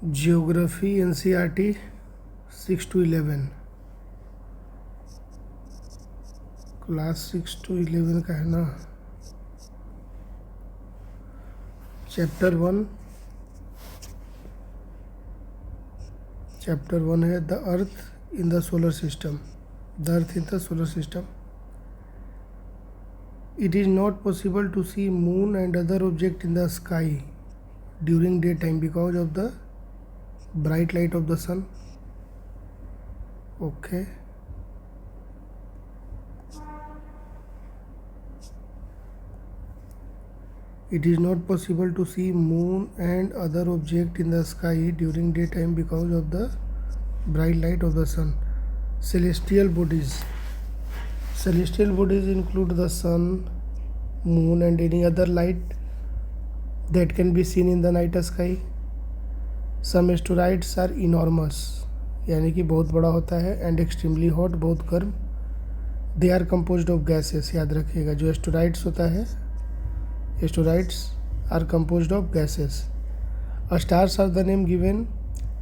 Geography NCERT 6 to 11, class 6 to 11 का है ना। चैप्टर वन है the earth in the solar system. The earth in the solar system. It is not possible to see moon and other object in the sky during daytime because of the bright light of the sun. Okay. It is not possible to see moon and other object in the sky during daytime because of the bright light of the sun. Celestial bodies. Celestial bodies include the sun, moon and any other light that can be seen in the night sky. Some asteroids are enormous, यानी कि बहुत बड़ा होता है, and extremely hot, बहुत गर्म. They are composed of gases. याद रखिएगा, जो asteroids होता है, asteroids are composed of gases. Stars are the name given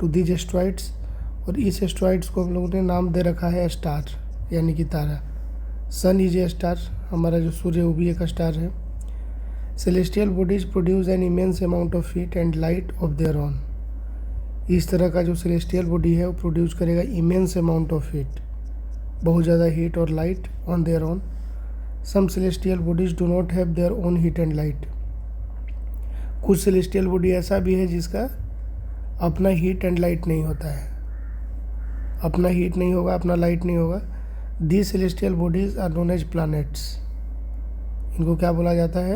to these asteroids. और इस asteroids को हम लोगों ने नाम दे रखा है स्टार, यानी कि तारा. सन इज ए स्टार, हमारा जो सूर्य वो भी एक स्टार है. Celestial bodies produce an immense amount of heat and light of their on. इस तरह का जो सेलेस्टियल बॉडी है वो प्रोड्यूस करेगा इमेंस अमाउंट ऑफ हीट, बहुत ज़्यादा हीट और light on their own. Some celestial bodies do not have their own heat and light. कुछ सेलेस्टियल बॉडी ऐसा भी है जिसका अपना हीट एंड लाइट नहीं होता है, अपना हीट नहीं होगा, अपना लाइट नहीं होगा. These celestial bodies are known as planets. इनको क्या बोला जाता है?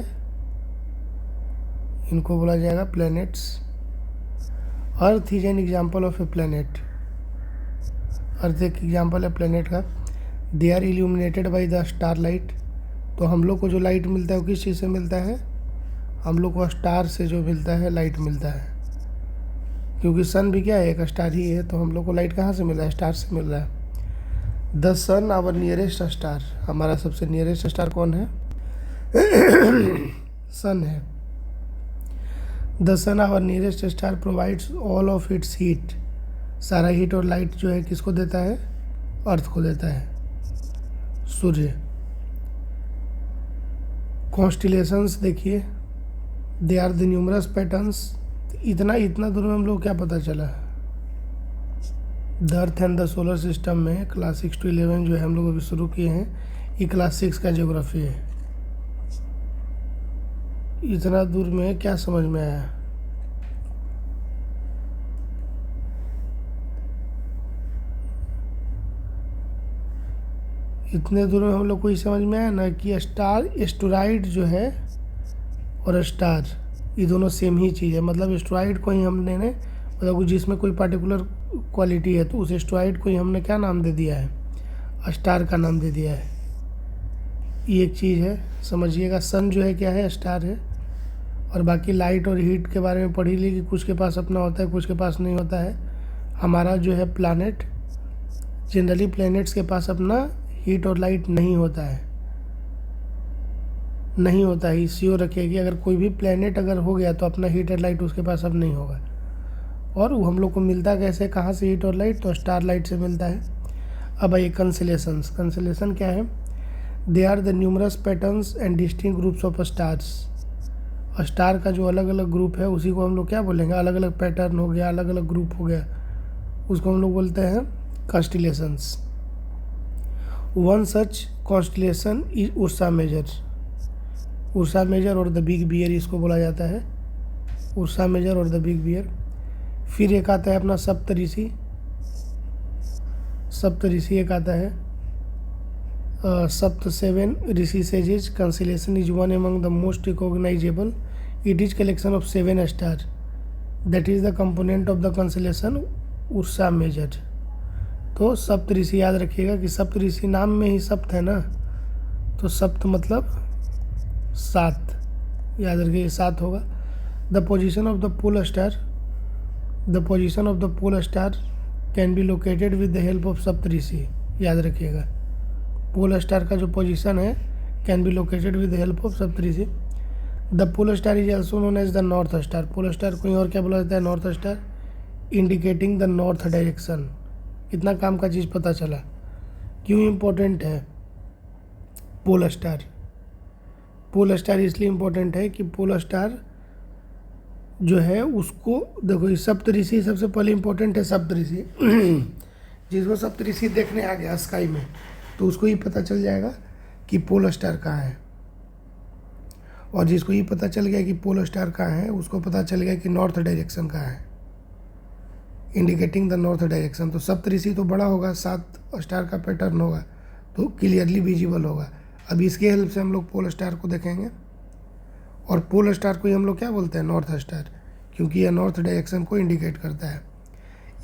इनको बोला जाएगा planets. Earth is an example of a planet. Earth एक एग्जाम्पल है प्लेनेट का. They are illuminated by the starlight. तो हम लोग को जो लाइट मिलता है वो किस चीज़ से मिलता है? हम लोग को स्टार से जो मिलता है लाइट मिलता है, क्योंकि सन भी क्या है, एक स्टार ही है. तो हम लोग को लाइट कहाँ से मिल रहा है? स्टार से मिल रहा है. The sun our nearest star. हमारा सबसे नियरेस्ट स्टार कौन है? सन है. The sun our nearest star provides all of its heat. सारा हीट और लाइट जो है किसको देता है? अर्थ को देता है, सूर्य. कॉन्स्टिलेशंस देखिए, they are the numerous patterns. इतना दूर में हम लोग क्या पता चला? The earth and the solar system में क्लास 6 to 11 जो है हम लोग अभी शुरू किए हैं, ये क्लास 6 का ज्योग्राफी है. इतना दूर में क्या समझ में आया? इतने दूर में हम लोग को ये समझ में आया ना कि स्टार, एस्टेरॉइड जो है और स्टार ये दोनों सेम ही चीज़ है. मतलब एस्टेरॉइड को ही हमने ने मतलब जिसमें कोई पार्टिकुलर क्वालिटी है तो उस एस्टेरॉइड को ही हमने क्या नाम दे दिया है? स्टार का नाम दे दिया है. ये एक चीज़ है, समझिएगा. सन जो है क्या है? स्टार है. और बाकी लाइट और हीट के बारे में पढ़ ही ली कि कुछ के पास अपना होता है, कुछ के पास नहीं होता है. हमारा जो है प्लैनेट, जनरली प्लैनेट्स के पास अपना हीट और लाइट नहीं होता है, नहीं होता है. श्योर रखिए, अगर कोई भी प्लैनेट अगर हो गया तो अपना हीट और लाइट उसके पास अब नहीं होगा. और वो हम लोग को मिलता कैसे, कहाँ से हीट और लाइट? तो स्टार लाइट से मिलता है. अब आइए कंसलेशंस. कंसलेशन क्या है? They are the numerous patterns and distinct groups of stars. Star का जो अलग अलग ग्रुप है उसी को हम लोग क्या बोलेंगे? अलग अलग पैटर्न हो गया, अलग अलग ग्रुप हो गया, उसको हम लोग बोलते हैं constellations. One such constellation is Ursa Major. Ursa Major और द बिग बियर इसको बोला जाता है. उर्सा मेजर और द बिग बियर. फिर एक आता है अपना सप्तऋषि. सप्तऋषि एक आता है. Sapta 7 Rishi sages. Constellation is one among the most recognizable. It is collection of 7 star. That is the component of the constellation Ursa Major. तो सप्त ऋषि याद रखिएगा कि सप्त ऋषि नाम में ही सप्त है ना, तो सप्त मतलब 7. याद रखिए 7 होगा. The position of the pole star. The position of the pole star can be located with the help of Saptarishi. याद रखिएगा, पोल स्टार का जो पोजीशन है can be located with the help of Saptarishi. The pole star is also known as the north star. Pole star को और क्या बोला जाता है? North star. Indicating the north direction. कितना काम का चीज़ पता चला। क्यों इम्पोर्टेंट है पोल स्टार? पोल स्टार इसलिए इम्पोर्टेंट है कि पोल स्टार जो है उसको देखो, ये सप्तऋषि सबसे पहले इम्पोर्टेंट है। सप्तऋषि जिसको सप्तऋषि देखने आ गया स्काई में, तो उसको ही पता चल जाएगा कि पोल स्टार कहाँ है। और जिसको ये पता चल गया कि पोल स्टार कहाँ है, उसको पता चल गया कि नॉर्थ डायरेक्शन कहाँ है, इंडिकेटिंग द नॉर्थ डायरेक्शन। तो सप्तऋषि तो बड़ा होगा, 7 स्टार का पैटर्न होगा, तो क्लियरली विजिबल होगा। अब इसके हेल्प से हम लोग पोल स्टार को देखेंगे। और पोल स्टार को ही हम लोग क्या बोलते हैं? नॉर्थ स्टार, क्योंकि यह नॉर्थ डायरेक्शन को इंडिकेट करता है।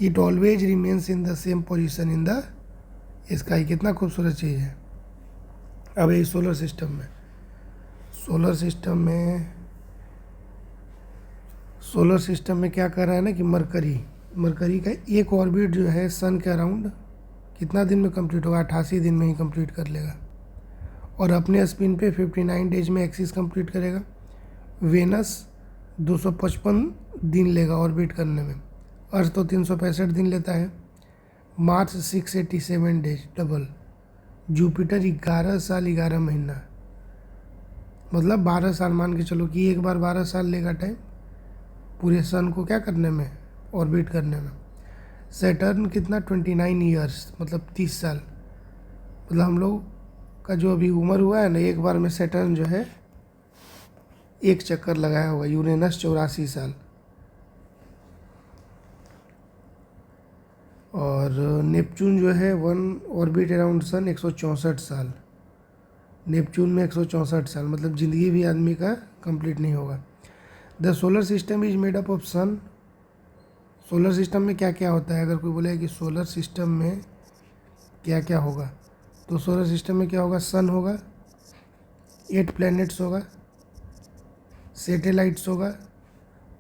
It always remains in the same position in the sky. कितना खूबसूरत चीज़ है। अब ये सोलर सिस्टम में, सोलर सिस्टम में क्या कर रहा है ना कि मरकरी का एक ऑर्बिट जो है सन के अराउंड कितना दिन में कंप्लीट होगा? 88 दिन में ही कंप्लीट कर लेगा। और अपने स्पिन पे 59 डेज में एक्सिस कंप्लीट करेगा। वेनस 255 दिन लेगा ऑर्बिट करने में। अर्थ तो 365 दिन लेता है। Mars 687 days double. जुपिटर 11 साल 11 महीना, मतलब 12 साल मान के चलो कि एक बार 12 साल लेगा टाइम पूरे सन को क्या करने में? ऑर्बिट करने में। सैटर्न कितना? 29 ईयर्स, मतलब 30 साल। मतलब हम लोग का जो अभी उम्र हुआ है ना, एक बार में सैटर्न जो है एक चक्कर लगाया होगा। यूरेनस 84 साल। और नेपच्यून जो है 1 ऑर्बिट अराउंड सन 164 साल। नेपच्यून में 164 साल, मतलब ज़िंदगी भी आदमी का कंप्लीट नहीं होगा। The solar system is made up of sun. Solar system में क्या क्या होता है? अगर कोई बोले कि सोलर सिस्टम में क्या क्या होगा, तो सोलर सिस्टम में क्या होगा? सन होगा, 8 प्लैनेट्स होगा, सैटेलाइट्स होगा,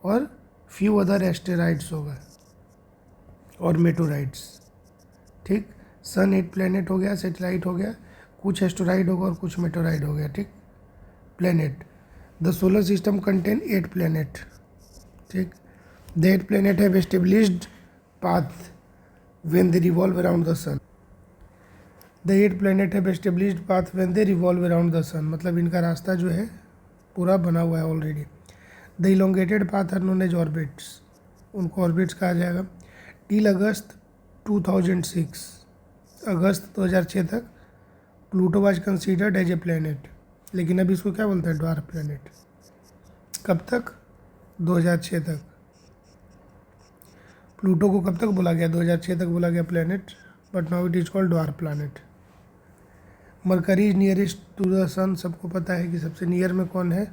और फ्यू अदर एस्टेरॉइड्स होगा और मेटोराइड्स। ठीक, सन 8 प्लैनेट हो गया, सैटेलाइट हो गया, कुछ एस्टेरॉइड होगा और कुछ मेटोराइड हो गया। ठीक, planet. The solar system contain 8 planet. ठीक, the 8 planet have established path when they revolve around the sun. The 8 planet have established path when they revolve around the sun, मतलब इनका रास्ता जो है पूरा बना हुआ है already. The elongated path are known as orbits, उनको ऑर्बिट्स कहा जाएगा। टिल अगस्त 2006, अगस्त 2006 तक Pluto was considered as a planet, लेकिन अब इसको क्या बोलते हैं? Dwarf planet. कब तक? 2006 तक। प्लूटो को कब तक बोला गया? 2006 तक बोला गया planet, but now it is called dwarf planet. Mercury is nearest to the sun. सबको पता है कि सबसे नियर में कौन है?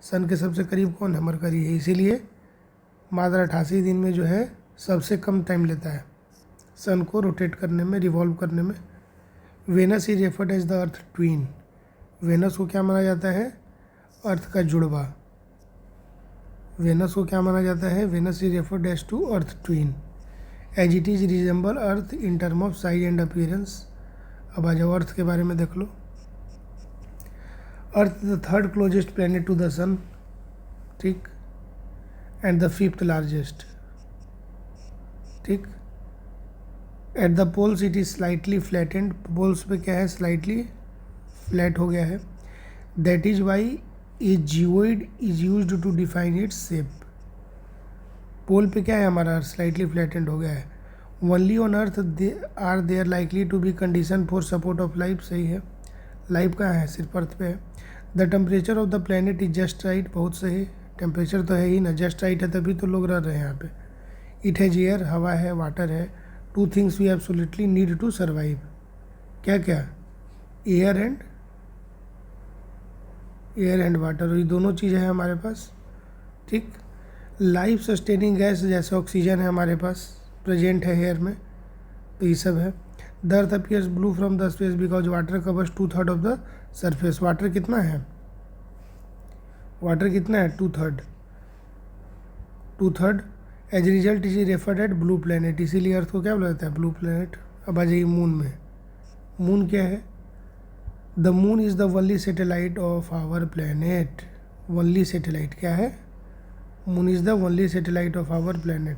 सन के सबसे करीब कौन है? मरकरी है। इसीलिए मात्र 88 दिन में जो है सबसे कम टाइम लेता है सन को रोटेट करने में, रिवॉल्व करने में। Venus is referred as the earth twin. Venus को क्या माना जाता है? अर्थ का जुड़वा। वेनस को क्या माना जाता है? Venus is referred as to Earth twin as it is resemble Earth in term of size and appearance. अब आ जाओ अर्थ के बारे में देख लो। Earth the 3rd closest planet to the sun. ठीक, एंड द 5th लार्जेस्ट। ठीक, at the poles it is slightly flattened. Poles पे क्या है? स्लाइटली फ्लैट हो गया है। That is why a geoid is used to define it's shape. Pole पे क्या है हमारा? स्लाइटली फ्लैटेंड हो गया है। Only on Earth are there likely to be condition for support of life. सही है, लाइफ कहाँ है? सिर्फ अर्थ पे है। The temperature of the planet is just right. बहुत सही, टेम्परेचर तो है ही ना, जस्ट राइट है तभी तो लोग रह रहे हैं यहाँ पे। इट हैज एयर, हवा है, वाटर है। 2 things we absolutely need to survive. क्या क्या? एयर एंड वाटर, ये दोनों चीज़ें हैं हमारे पास। ठीक, लाइफ सस्टेनिंग गैस जैसे ऑक्सीजन है हमारे पास, प्रेजेंट है एयर में, तो ये सब है। The earth appears blue from the space because water covers 2/3 of the surface. Water कितना है? वाटर कितना है? 2/3 as result is referred at blue planet. इसीलिए अर्थ को क्या बोला जाता है? Blue planet. अब आ जाइए मून में। मून क्या है? The moon is the only satellite of our planet. Only satellite क्या है? Moon is the only satellite of our planet.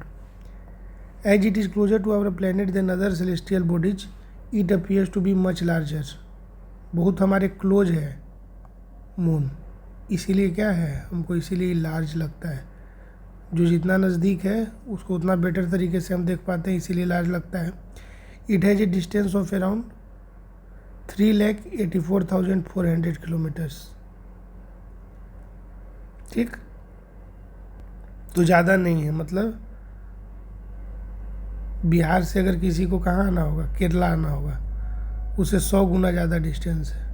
As it is closer to our planet than other celestial bodies, it appears to be much larger. बहुत हमारे close है moon, इसीलिए क्या है, हमको इसीलिए लार्ज लगता है. जो जितना नज़दीक है उसको उतना बेटर तरीके से हम देख पाते हैं, इसीलिए लार्ज लगता है. It has a distance of around 3,84,400 kilometres. ठीक, तो ज़्यादा नहीं है. मतलब बिहार से अगर किसी को कहाँ आना होगा, केरला आना होगा, उससे 100 गुना ज़्यादा डिस्टेंस है.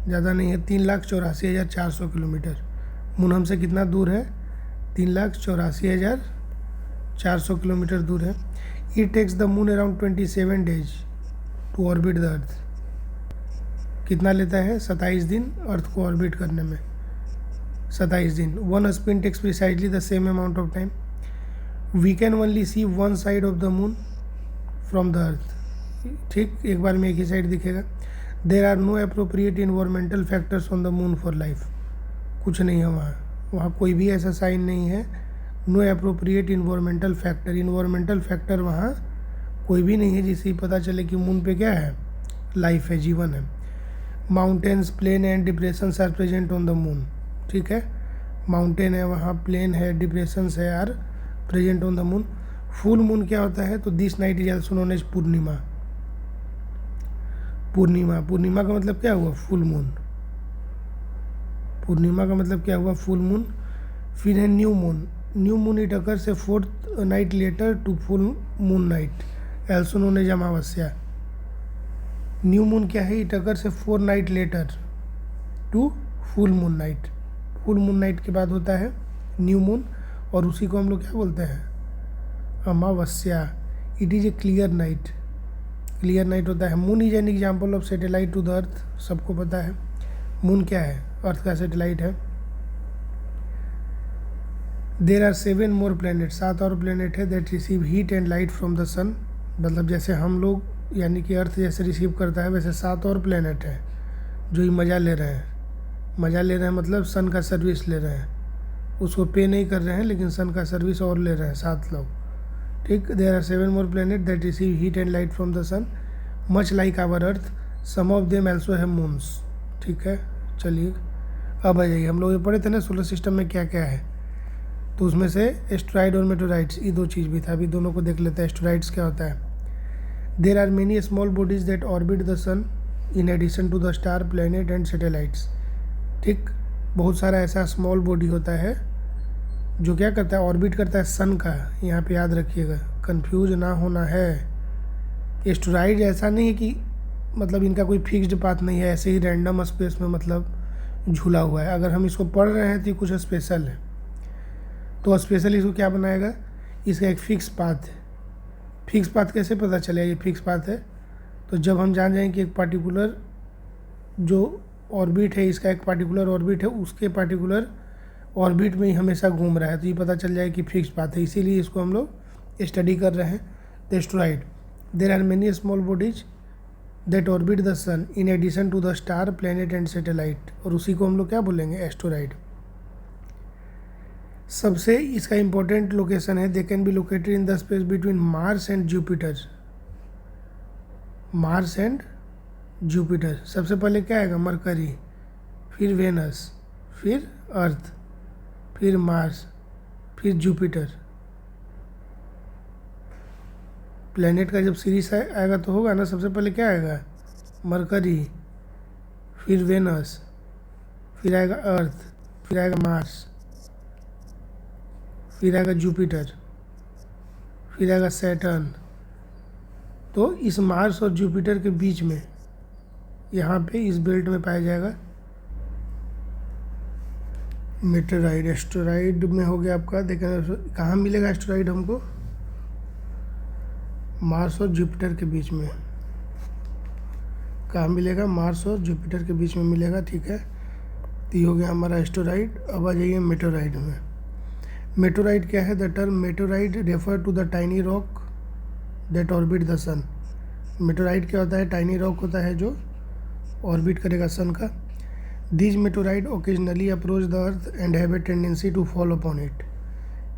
ज़्यादा नहीं है. 3,84,400 किलोमीटर. मून हमसे कितना दूर है? 3,84,400 किलोमीटर दूर है. It takes the moon around 27 days to orbit the earth. कितना लेता है? 27 दिन अर्थ को ऑर्बिट करने में. 27 दिन. One spin takes precisely the same amount of time. We can only see one side of the moon from the earth. ठीक, एक बार में एक ही साइड दिखेगा. There are no appropriate environmental factors on the moon for life. कुछ नहीं है वहाँ कोई भी ऐसा साइन नहीं है. No appropriate environmental factor. Environmental factor वहाँ कोई भी नहीं है जिससे पता चले कि मून पे क्या है, लाइफ है, जीवन है. Mountains, plain and depressions are present on the moon. ठीक है, माउंटेन है वहाँ, प्लेन है, डिप्रेशंस है, are present on the moon. Full moon क्या होता है? तो this night is also known as Purnima. पूर्णिमा का मतलब क्या हुआ? Full moon. पूर्णिमा का मतलब क्या हुआ? Full moon. फिर है new moon. New moon it occurs a 4th night later to full moon night, also known as amavasya. New moon क्या है? It occurs a 4 night later to full moon night. Full moon night के बाद होता है new moon, और उसी को हम लोग क्या बोलते हैं? अमावस्या. It is a clear night. Clear night होता है. Moon is an example of satellite to the earth. सबको पता है मून क्या है, अर्थ का सैटेलाइट है. There are 7 more planet. 7 और प्लैनेट है that receive heat and light from the sun. मतलब जैसे हम लोग यानी कि अर्थ जैसे रिसीव करता है, वैसे 7 और प्लैनेट है जो ये मज़ा ले रहे हैं. मज़ा ले रहे हैं मतलब सन का सर्विस ले रहे हैं. उसको पे नहीं कर रहे हैं, लेकिन सन का सर्विस और ले रहे हैं 7 लोग. ठीक. There are 7 more planet that receive heat and light from the sun much like our earth. Some of them also have moons. ठीक है, चलिए अब आ जाइए. हम लोग ये पढ़े थे ना सोलर सिस्टम में क्या क्या है, तो उसमें से एस्टेरॉइड और मेटेओराइट्स, ये 2 चीज़ भी था. अभी दोनों को देख लेते हैं. एस्टेरॉइड्स क्या होता है? There are many small bodies that orbit the sun in addition to the star, planet and satellites. ठीक, बहुत सारा ऐसा स्मॉल बॉडी होता है जो क्या करता है? ऑर्बिट करता है सन का. यहाँ पे याद रखिएगा, कंफ्यूज ना होना है. एस्टेरॉइड ऐसा नहीं है कि मतलब इनका कोई फिक्स्ड पाथ नहीं है, ऐसे ही रैंडम स्पेस में मतलब झूला हुआ है. अगर हम इसको पढ़ रहे हैं तो ये कुछ स्पेशल है, तो स्पेशल इसको क्या बनाएगा? इसका एक फिक्स पाथ है. फिक्स पाथ कैसे पता चलेगा ये फिक्स पाथ है? तो जब हम जान जाएंगे कि एक पार्टिकुलर जो ऑर्बिट है, इसका एक पार्टिकुलर ऑर्बिट है, उसके पार्टिकुलर ऑर्बिट में ही हमेशा घूम रहा है, तो ये पता चल जाएगा कि फिक्स पाथ है. इसीलिए इसको हम लोग स्टडी कर रहे हैं. The asteroid. There are many small bodies that orbit the sun in addition to the star, planet and satellite, और उसी को हम लोग क्या बोलेंगे? एस्टेरॉइड. सबसे इसका इम्पोर्टेंट लोकेशन है, they can be located in the space between Mars and Jupiter. Mars and Jupiter. सबसे पहले क्या आएगा? मरकरी, फिर वेनस, फिर अर्थ, फिर मार्स, फिर जुपिटर. प्लैनेट का जब सीरीज आएगा तो होगा ना, सबसे पहले क्या आएगा? मरकरी, फिर वेनस, फिर आएगा अर्थ, फिर आएगा मार्स, फिर आएगा जुपिटर, फिर आएगा सैटर्न. तो इस मार्स और जुपिटर के बीच में यहाँ पे इस बेल्ट में पाया जाएगा मेटेराइड. एस्टेरॉइड में हो गया आपका. देखें कहाँ मिलेगा एस्टेरॉइड हमको? मार्स और जुपिटर के बीच में. कहाँ मिलेगा? मार्स और जुपिटर के बीच में मिलेगा. ठीक है, तो ये हो गया हमारा एस्टेरॉइड. अब आ जाइए मेटेराइड में. मेटेराइड क्या है? The term meteoroid refer to the tiny rock that orbit the sun. Meteoroid क्या होता है? टाइनी रॉक होता है जो ऑर्बिट करेगा सन का. This meteoroid occasionally approach the earth and have a tendency to fall upon it.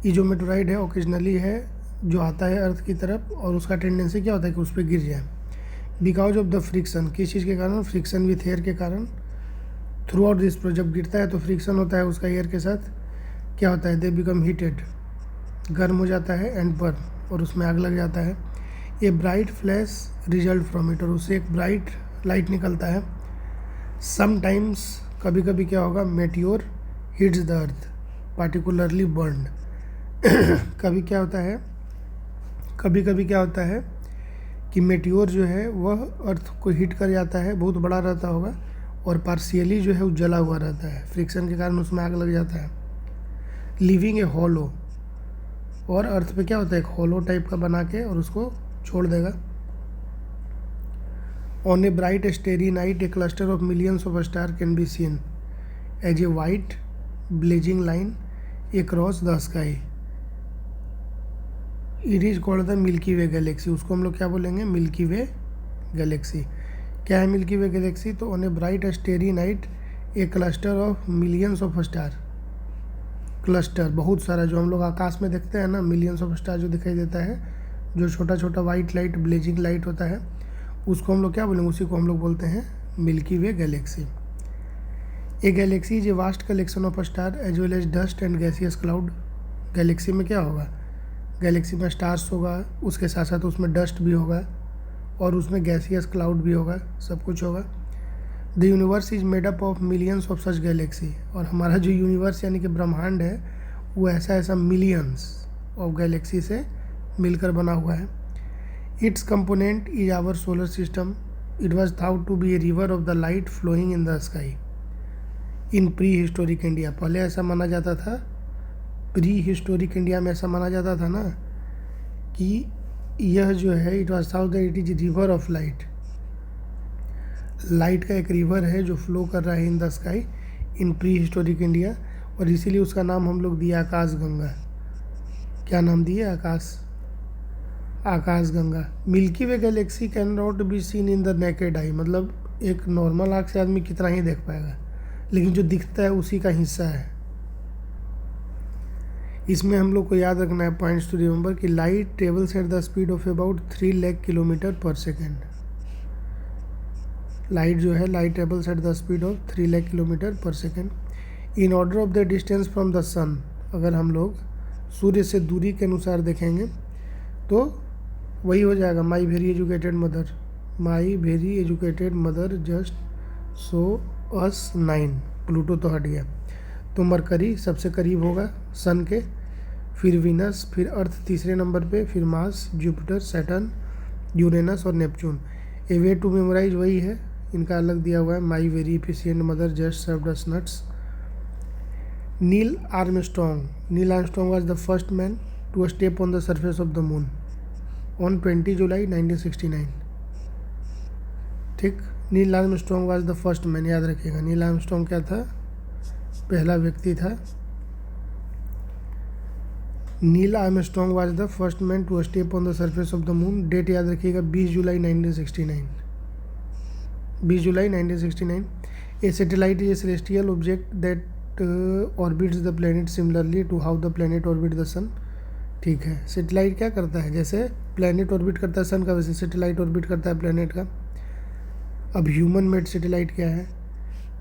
ये जो मेटेराइड है ओकेजनली है जो आता है अर्थ की तरफ, और उसका टेंडेंसी क्या होता है कि उस पर गिर जाए। बिकॉज ऑफ द फ्रिक्शन, किस चीज़ के कारण? फ्रिक्शन विथ एयर के कारण। थ्रू आउट दिस जब गिरता है तो फ्रिक्शन होता है उसका एयर के साथ, क्या होता है? दे बिकम हीटेड, गर्म हो जाता है, एंड बर्न, और उसमें आग लग जाता है। A bright flash result from it, और उससे एक ब्राइट लाइट निकलता है। समटाइम्स, कभी कभी क्या होगा? Meteor hits the earth particularly burn. कभी क्या होता है, कभी कभी क्या होता है कि मेटियोर जो है वह अर्थ को हिट कर जाता है, बहुत बड़ा रहता होगा, और पार्शियली जो है वो जला हुआ रहता है, फ्रिक्शन के कारण उसमें आग लग जाता है। लिविंग ए हॉलो, और अर्थ पे क्या होता है? एक हॉलो टाइप का बना के और उसको छोड़ देगा। On a bright starry night a cluster of millions of star can be seen as a white blazing line across the sky. It is called the Milky Way galaxy, उसको हम लोग क्या बोलेंगे? Milky Way galaxy. क्या है Milky Way galaxy? तो on a bright starry night a cluster of millions of star, cluster बहुत सारा, जो हम लोग आकाश में देखते हैं ना, मिलियंस ऑफ स्टार जो दिखाई देता है, जो छोटा छोटा वाइट लाइट ब्लेजिंग लाइट होता है, उसको हम लोग क्या बोलेंगे? उसी को हम लोग बोलते हैं Milky Way galaxy. A galaxy is a vast collection of star as well as dust and gaseous cloud. Galaxy में क्या होगा? गैलेक्सी में स्टार्स होगा, उसके साथ साथ उसमें डस्ट भी होगा, और उसमें गैसियस क्लाउड भी होगा, सब कुछ होगा। The universe is made up of millions of such Galaxy, और हमारा जो यूनिवर्स यानी कि ब्रह्मांड है वो ऐसा ऐसा मिलियंस ऑफ गैलेक्सी से मिलकर बना हुआ है। Its component is our solar system. It was thought to be a river of the light flowing in the sky in prehistoric India. पहले ऐसा माना जाता था, प्री हिस्टोरिक इंडिया में ऐसा माना जाता था ना कि यह जो है, it was thought that it is river of light, light का एक रिवर है जो फ्लो कर रहा है in the sky in prehistoric India, और इसीलिए उसका नाम हम लोग दिया आकाश गंगा। क्या नाम दिए? Akash Ganga. Milky Way galaxy can not be seen in the naked eye, मतलब एक नॉर्मल आँख से आदमी कितना ही देख पाएगा, लेकिन जो दिखता है उसी का हिस्सा है। इसमें हम लोग को याद रखना है पॉइंट्स टू रिमेंबर कि light travels at the speed of about 3 lakh kilometre per second. Light जो है, light travels at the speed of 3 lakh kilometre per second in order of the distance from the sun. अगर हम लोग सूर्य से दूरी के अनुसार देखेंगे तो वही हो जाएगा, my very educated mother, my very educated mother just so us 9। Pluto तो हट गया, तो मरकरी सबसे करीब होगा सन के, फिर वीनस, फिर अर्थ तीसरे नंबर पे, फिर मार्स, जुपिटर, सैटर्न, यूरेनस और Neptune. A way to memorize वही है, इनका अलग दिया हुआ है, my very efficient mother just served us nuts. Neil Armstrong was the first man to step on the surface of the moon on 20 जुलाई 1969। ठीक, Neil Armstrong was the first man, याद रखिएगा। नील आर्मस्ट्रॉन्ग क्या था? पहला व्यक्ति था। Neil Armstrong was the first man to step on the surface of the moon. Date याद रखिएगा, 20 जुलाई 1969। 20 जुलाई 1969। A satellite is a celestial object that orbits the planet similarly to how the planet orbit the sun. ठीक है, satellite क्या करता है? जैसे planet orbit करता है सन का, वैसे सैटेलाइट ऑर्बिट करता है प्लैनेट का। अब ह्यूमन मेड सैटेलाइट क्या है?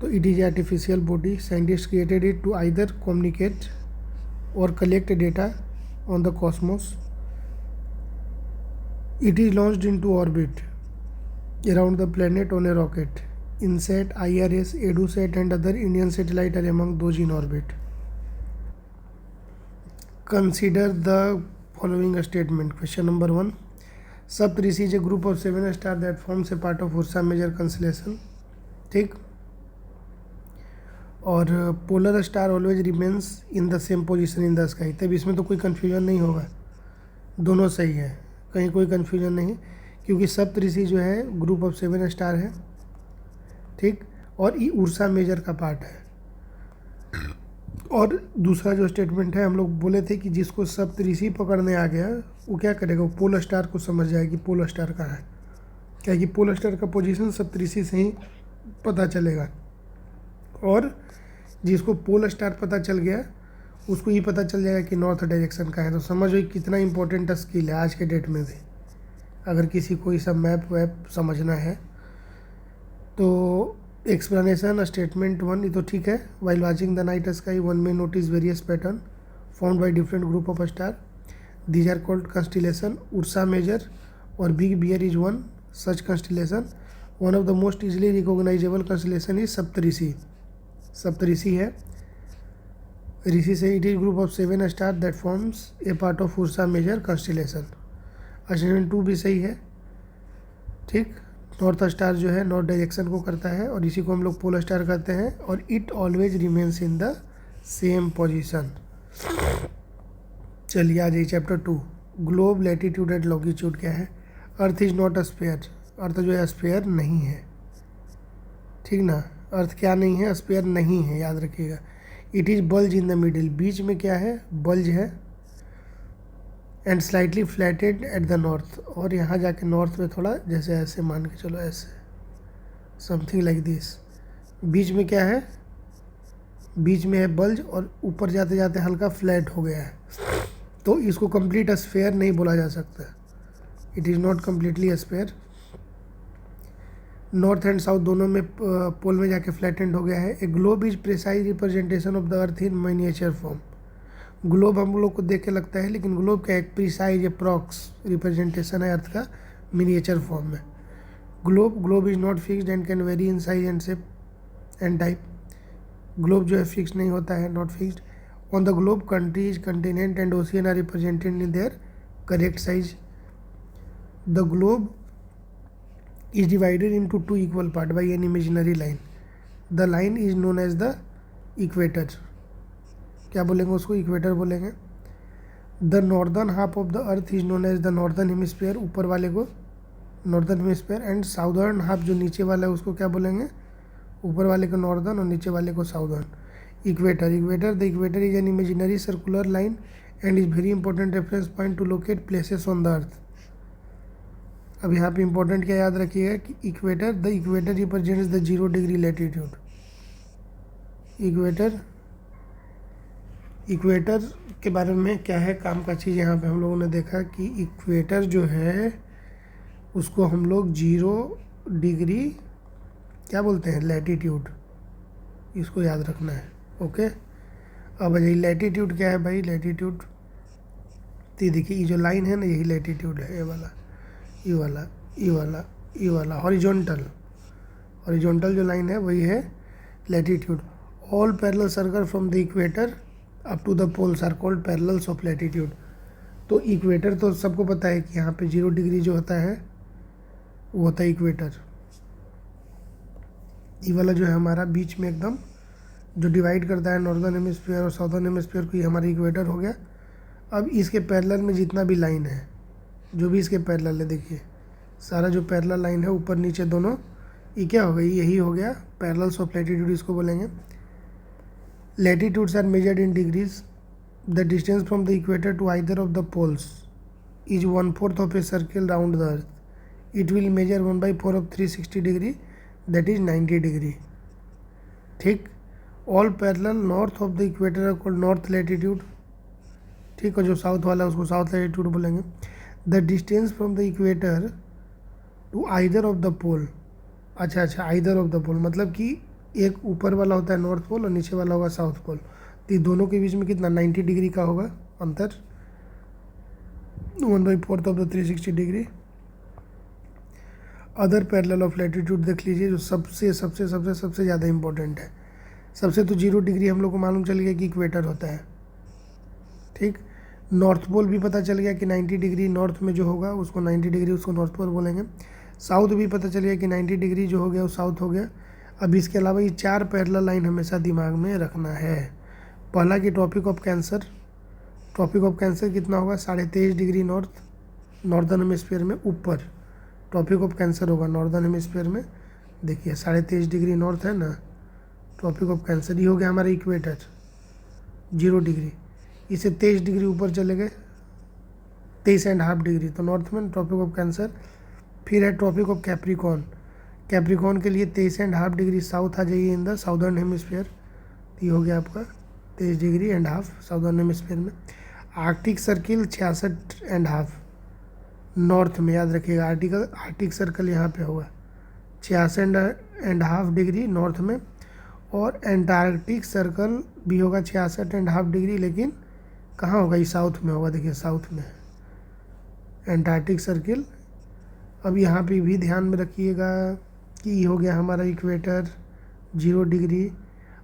तो it is artificial body, scientist created it to either communicate or collect data on the cosmos. It is launched into orbit around the planet on a rocket. INSAT, IRS, EduSat and other Indian satellite are among those in orbit. Consider the following statement. Question number 1. Saptarishi is a group of 7 stars that forms a part of Ursa Major constellation. ठीक, और polar star always remains in the same position in the sky. तब इसमें तो कोई confusion नहीं होगा, दोनों सही है, कहीं कोई कन्फ्यूजन नहीं, क्योंकि सप्तऋषि जो है ग्रुप ऑफ 7 स्टार है। ठीक, और ये उर्सा मेजर का पार्ट है। और दूसरा जो स्टेटमेंट है, हम लोग बोले थे कि जिसको सप्तऋषि पकड़ने आ गया वो क्या करेगा? वो पोलर स्टार को समझ जाएगा कि पोलर स्टार कहाँ है, क्या कि पोलर स्टार का पोजीशन सप्तऋषि से ही पता चलेगा। और जिसको पोलर स्टार पता चल गया उसको ये पता चल जाएगा कि नॉर्थ डायरेक्शन का है। तो समझो कितना इंपॉर्टेंट स्किल है आज के डेट में भी, अगर किसी को ये सब मैप वैप समझना है तो। एक्सप्लेनेशन स्टेटमेंट 1 ये तो ठीक है। While watching the night sky one may notice various pattern found by different group of star, these are called constellation. Ursa Major or Big Bear is one such constellation. One of the most easily recognisable constellation is Saptarishi. Saptarishi है, ऋषि से it is group of 7 star that forms a part of Ursa Major constellation. Statement 2 भी सही है, ठीक। North star जो है north direction को करता है और इसी को हम लोग पोलर स्टार कहते हैं, और it always remains in the same position. चलिए आ जाइए chapter 2, globe latitude and longitude क्या है। Earth is not a sphere, earth जो है स्फीयर नहीं है, ठीक ना। अर्थ क्या नहीं है, स्फीयर नहीं है, याद रखिएगा। It is bulge in the middle, बीच में क्या है, बल्ज है। And slightly flattened at the north, और यहाँ जाके नॉर्थ में थोड़ा जैसे ऐसे मान के चलो, ऐसे समथिंग लाइक दिस। बीच में क्या है, बीच में है बल्ज, और ऊपर जाते जाते हल्का फ्लैट हो गया है। तो इसको कंप्लीट स्फीयर नहीं बोला जा सकता, it is not completely sphere. North and south दोनों में पोल में जाके फ्लैटेंड हो गया है। ए globe is precise representation of the earth in miniature form. Globe हम लोग को देख के लगता है, लेकिन ग्लोब का एक प्रिसाइज अप्रॉक्स रिप्रेजेंटेशन है अर्थ का मिनिएचर फॉर्म में। Globe is not fixed and can vary in size and shape and type. Globe जो है फिक्स नहीं होता है, not fixed. On the globe countries, continent and ocean are represented in their correct size. The globe is divided into two equal part by an imaginary line. The line is known as the equator. क्या बोलेंगे उसको, equator बोलेंगे। The northern half of the earth is known as the northern hemisphere, ऊपर वाले को northern hemisphere. And southern half जो नीचे वाला है उसको क्या बोलेंगे, ऊपर वाले को नॉर्दर्न और नीचे वाले को southern. Equator, the equator is an imaginary circular line and is very important reference point two locate places on the earth. अब यहाँ पे इंपॉर्टेंट क्या याद रखिएगा कि the equator represents the 0 degree latitude. Equator के बारे में क्या है काम का चीज़, यहाँ पे हम लोगों ने देखा कि इक्वेटर जो है उसको हम लोग 0 डिग्री क्या बोलते हैं, लैटिट्यूड, इसको याद रखना है। ओके, अब यही लैटिट्यूड क्या है भाई, लैटिट्यूड तो देखिए ये जो लाइन है ना यही लैटिट्यूड है, ये वाला हॉरिजॉन्टल जो लाइन है वही है latitude. All parallel circle from the equator up to the poles are called parallels of latitude. तो इक्वेटर तो सबको पता है कि यहाँ पे 0 डिग्री जो होता है वो होता है इक्वेटर। ये वाला जो है हमारा बीच में एकदम जो डिवाइड करता है नॉर्दर्न हेमिस्फीयर और साउदर्न हेमिस्फीयर को, ये हमारा इक्वेटर हो गया। अब इसके पैरेलल में जितना भी लाइन है, जो भी इसके पैरेलल है, देखिए सारा जो पैरेलल लाइन है ऊपर नीचे दोनों, ये क्या हो गई, यही हो गया पैरेलल्स ऑफ लैटिट्यूड, इसको बोलेंगे। Latitudes are measured in degrees. The distance from the equator to either of the poles is 1/4 of a circle round the earth. It will measure 1/4 of 360 degree, that is 90 degree, ठीक। All parallel north of the equator are called north latitude, ठीक। और जो south वाला है उसको south latitude बोलेंगे। The distance from the equator to either of the pole, अच्छा either of the पोल मतलब कि एक ऊपर वाला होता है नॉर्थ पोल और नीचे वाला होगा साउथ पोल, तो दोनों के बीच में कितना 90 डिग्री का होगा अंतर, 1/4 of the 360 degree. Other parallel of latitude देख लीजिए, जो सबसे सबसे सबसे सबसे ज़्यादा इंपॉर्टेंट है। सबसे तो 0 डिग्री हम लोग को मालूम चल गया कि इक्वेटर होता है, ठीक। नॉर्थ पोल भी पता चल गया कि 90 डिग्री नॉर्थ में जो होगा उसको 90 डिग्री उसको नॉर्थ पोल बोलेंगे। साउथ भी पता चल गया कि 90 डिग्री जो हो गया वो साउथ हो गया। अब इसके अलावा ये 4 पैरेलल लाइन हमेशा दिमाग में रखना है। पहला कि ट्रॉपिक ऑफ कैंसर कितना होगा, 23.5 डिग्री नॉर्दर्न हेमिस्फीयर में ऊपर ट्रॉपिक ऑफ कैंसर होगा नॉर्दर्न हेमिस्फीयर में। देखिए 23.5 डिग्री नॉर्थ है ना, ट्रॉपिक ऑफ कैंसर, ये हो गया हमारा इक्वेटर 0 डिग्री। इसे 23 डिग्री ऊपर चले गए, 23.5 डिग्री, तो नॉर्थ में ट्रॉपिक ऑफ कैंसर। फिर है ट्रॉपिक ऑफ कैप्रिकॉन के लिए 23.5 डिग्री साउथ आ जाइए इन द साउदर्न हेमिस्फीयर, ये हो गया आपका 23.5 साउदर्न हेमिस्फीयर में। आर्कटिक सर्किल 66.5 नॉर्थ में, याद रखिएगा आर्कटिक सर्कल यहाँ पे होगा 66.5 डिग्री नॉर्थ में, और एंटार्क्टिक सर्कल भी होगा 66.5 डिग्री, लेकिन कहाँ होगा, ये साउथ में होगा। देखिए साउथ में एंटार्क्टिक सर्किल। अब यहाँ पे भी ध्यान में रखिएगा कि ये हो गया हमारा इक्वेटर 0 डिग्री।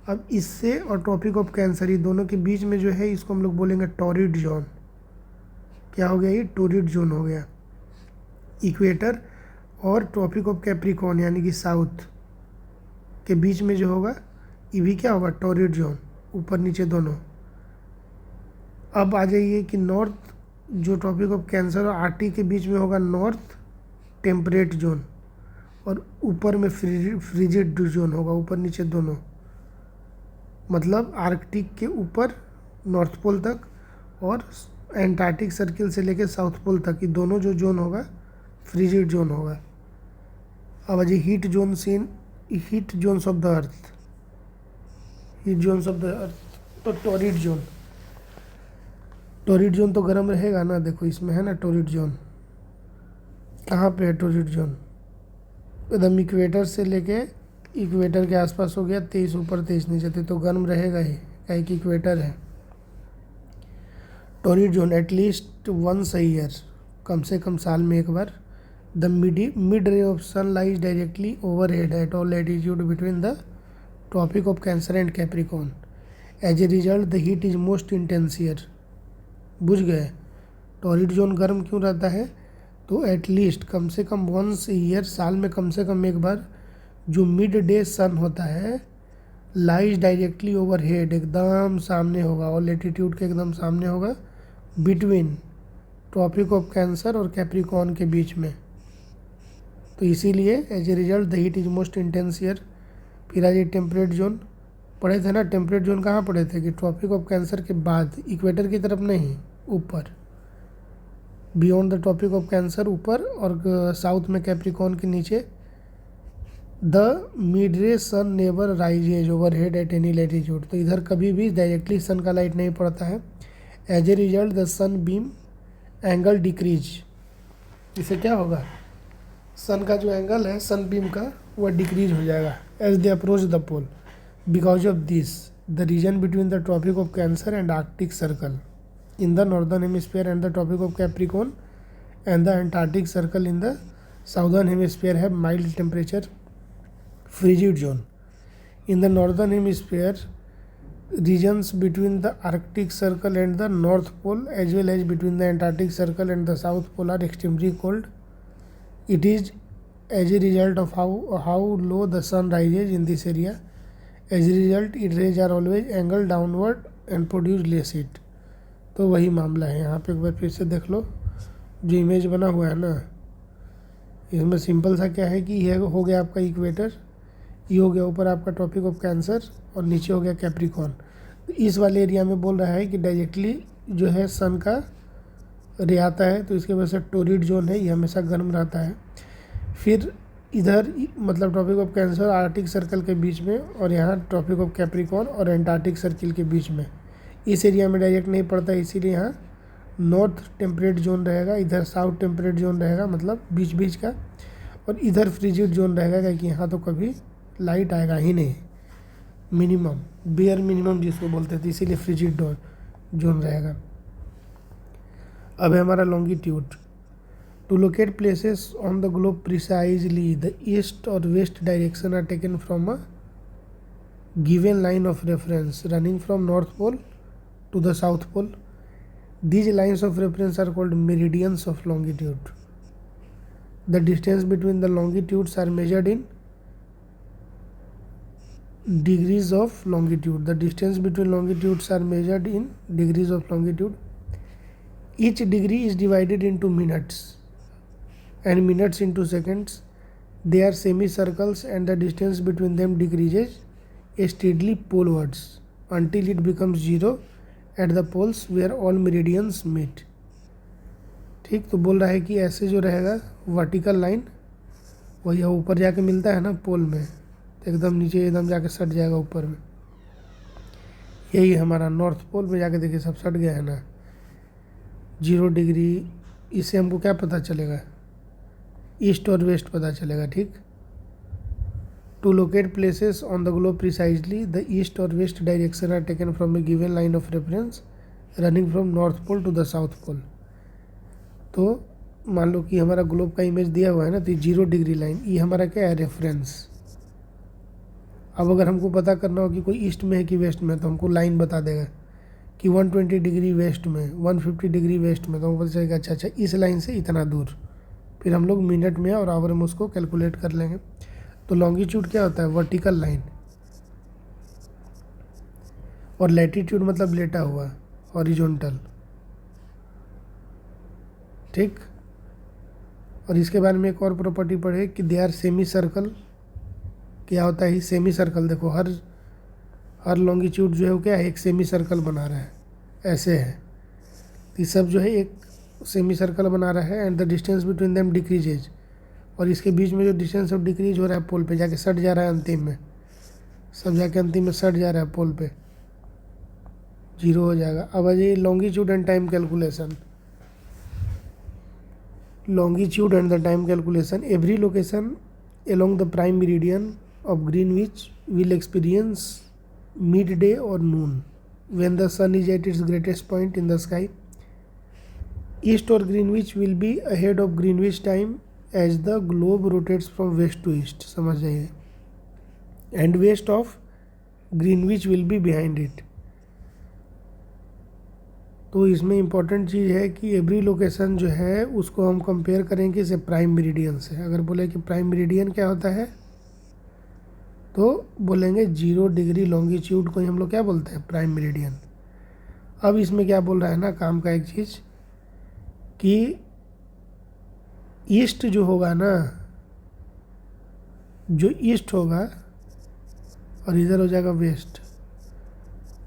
अब इससे और ट्रॉपिक ऑफ कैंसर, ये दोनों के बीच में जो है, इसको हम लोग बोलेंगे टॉरिड जोन। क्या हो गया, ये टॉरिड जोन हो गया। इक्वेटर और ट्रॉपिक ऑफ कैप्रिकॉर्न यानी कि साउथ के बीच में जो होगा, ये भी क्या होगा, टॉरिड जोन, ऊपर नीचे दोनों। अब आ जाइए कि नॉर्थ, जो ट्रॉपिक ऑफ कैंसर और आर्कटिक के बीच में होगा नॉर्थ टेम्परेट जोन, और ऊपर में फ्रिजिड जोन होगा, ऊपर नीचे दोनों। मतलब आर्कटिक के ऊपर नॉर्थ पोल तक और एंटार्क्टिक सर्किल से लेकर साउथ पोल तक, ये दोनों जो जोन होगा फ्रिजिड जोन होगा। अब Ajay heat zones of the earth, heat zones of the अर्थ, तो टॉरिड जोन तो गर्म रहेगा ना। देखो इसमें है ना टॉरिड जोन, कहाँ पे है टॉरिड जोन, एकदम इक्वेटर से लेके इक्वेटर के आसपास हो गया, 23 ऊपर 23 नीचे, तो गर्म रहेगा ही, क्या कि इक्वेटर है। Torrid zone at least once a year, कम से कम साल में एक बार। The mid ray of sun lies directly over head at all attitude between the tropic of cancer and Capricorn. As a result the heat is most intense year. बुझ गए, torrid zone गर्म क्यों रहता है, तो एटलीस्ट कम से come once year, साल में कम से कम एक बार, जो मिड डे सन होता है, लाइज डायरेक्टली ओवर हेड, एकदम सामने होगा, और लेटीट्यूड के एकदम सामने होगा, बिटवीन ट्रॉपिक ऑफ कैंसर और कैप्रिकॉर्न के बीच में। तो इसीलिए as a result the heat is most intense here. फिर आज ये टेम्परेट जोन पढ़े थे ना, टेम्परेट जोन कहाँ पढ़े थे कि ट्रॉपिक ऑफ कैंसर के बाद, इक्वेटर की तरफ नहीं, ऊपर, beyond the tropic of cancer ऊपर, और साउथ में कैप्रिकॉर्न के नीचे। द मिड रे sun never rises over head at any latitude, तो इधर कभी भी डायरेक्टली सन का लाइट नहीं पड़ता है। As a result the sun beam angle decrease, इससे क्या होगा, सन का जो एंगल है सन बीम का, वह डिक्रीज हो जाएगा as they approach the pole. Because of this the region between the tropic of cancer and Arctic circle in the northern hemisphere and the tropic of Capricorn and the Antarctic circle in the southern hemisphere have mild temperature frigid zone. In the northern hemisphere, regions between the Arctic circle and the North Pole as well as between the Antarctic circle and the South Pole are extremely cold. It is as a result of how low the sun rises in this area. As a result, its rays are always angled downward and produce less heat. तो वही मामला है यहाँ पे, एक बार फिर से देख लो जो इमेज बना हुआ है ना, इसमें सिंपल सा क्या है कि ये हो गया आपका इक्वेटर, ये हो गया ऊपर आपका ट्रॉपिक ऑफ कैंसर, और नीचे हो गया कैप्रिकॉर्न। तो इस वाले एरिया में बोल रहा है कि डायरेक्टली जो है सन का रे आता है, तो इसके वजह से टॉरिड जोन है, ये हमेशा गर्म रहता है। फिर इधर मतलब ट्रॉपिक ऑफ कैंसर और आर्कटिक सर्कल के बीच में, और यहाँ ट्रॉपिक ऑफ कैप्रिकॉर्न और एंटार्क्टिक सर्किल के बीच में, इस एरिया में डायरेक्ट नहीं पड़ता है, इसीलिए यहाँ नॉर्थ टेम्परेट जोन रहेगा, इधर साउथ टेम्परेट जोन रहेगा, मतलब बीच बीच का, और इधर फ्रिजिड जोन रहेगा, क्योंकि यहाँ तो कभी लाइट आएगा ही नहीं, मिनिमम बेयर मिनिमम जिसको बोलते थे, इसीलिए फ्रिजिड जोन रहेगा। अब है हमारा longitude. To locate places on the globe precisely the east और west direction are taken from a given line of reference running from north pole to the south pole. These lines of reference are called meridians of longitude. The distance between the longitudes are measured in degrees of longitude. The distance between longitudes are measured in degrees of longitude. Each degree is divided into minutes and minutes into seconds. They are semicircles and the distance between them decreases steadily polewards until it becomes zero at the poles where all meridians meet. ठीक, तो बोल रहा है कि ऐसे जो रहेगा vertical line, वही ऊपर जाके मिलता है ना पोल में, तो एकदम नीचे एकदम जाके सट जाएगा ऊपर में। यही हमारा नॉर्थ पोल पे जाके देखिए सब सट गया है ना, 0 डिग्री। इससे हमको क्या पता चलेगा, ईस्ट और वेस्ट पता चलेगा, ठीक। To locate places on the globe precisely the east और west direction are taken from a given line of reference running from north pole to the south pole. तो मान लो कि हमारा ग्लोब का इमेज दिया हुआ है ना, तो 0 डिग्री लाइन ये हमारा क्या है, रेफरेंस। अब अगर हमको पता करना हो कि कोई ईस्ट में है कि वेस्ट में, तो हमको लाइन बता देगा कि 120 डिग्री वेस्ट में, 150 डिग्री वेस्ट में, तो हमको पता चलेगा अच्छा इस लाइन से इतना दूर। फिर हम लोग मिनट में और आवर में उसको कैलकुलेट कर लेंगे। तो लॉन्गिट्यूड क्या होता है, वर्टिकल लाइन, और लैटिट्यूड मतलब लेटा हुआ, हॉरिजॉन्टल, ठीक। और इसके बारे में एक और प्रॉपर्टी पढ़े कि दे आर सेमी सर्कल। क्या होता है सेमी सर्कल, देखो हर लॉन्गिट्यूड जो है वो क्या है, एक सेमी सर्कल बना रहा है, ऐसे है। तो ये सब जो है एक सेमी सर्कल बना रहा है। And the distance between them decreases, और इसके बीच में जो डिस्टेंस ऑफ डिक्रीज हो रहा है पोल पे जाके सट जा रहा है अंतिम में, सब जाके अंतिम में सट जा रहा है पोल पे, 0 हो जाएगा। अब आ जाइए longitude and time calculation. longitude and the time calculation, every location along the prime meridian of Greenwich will experience midday or noon when the sun is at its greatest point in the sky. East or Greenwich will be ahead of Greenwich time as the globe rotates from west to east, समझ जाइए, and west of Greenwich will be behind it. तो इसमें important चीज़ है कि every location जो है उसको हम कंपेयर करेंगे इसे प्राइम मेरिडियन से। अगर बोले कि प्राइम मेरिडियन क्या होता है, तो बोलेंगे 0 डिग्री लॉन्गिट्यूड को ही हम लोग क्या बोलते हैं, प्राइम मेरिडियन। अब इसमें क्या बोल रहा है ना, काम का एक चीज़ कि ईस्ट जो होगा ना, जो ईस्ट होगा, और इधर हो जाएगा वेस्ट,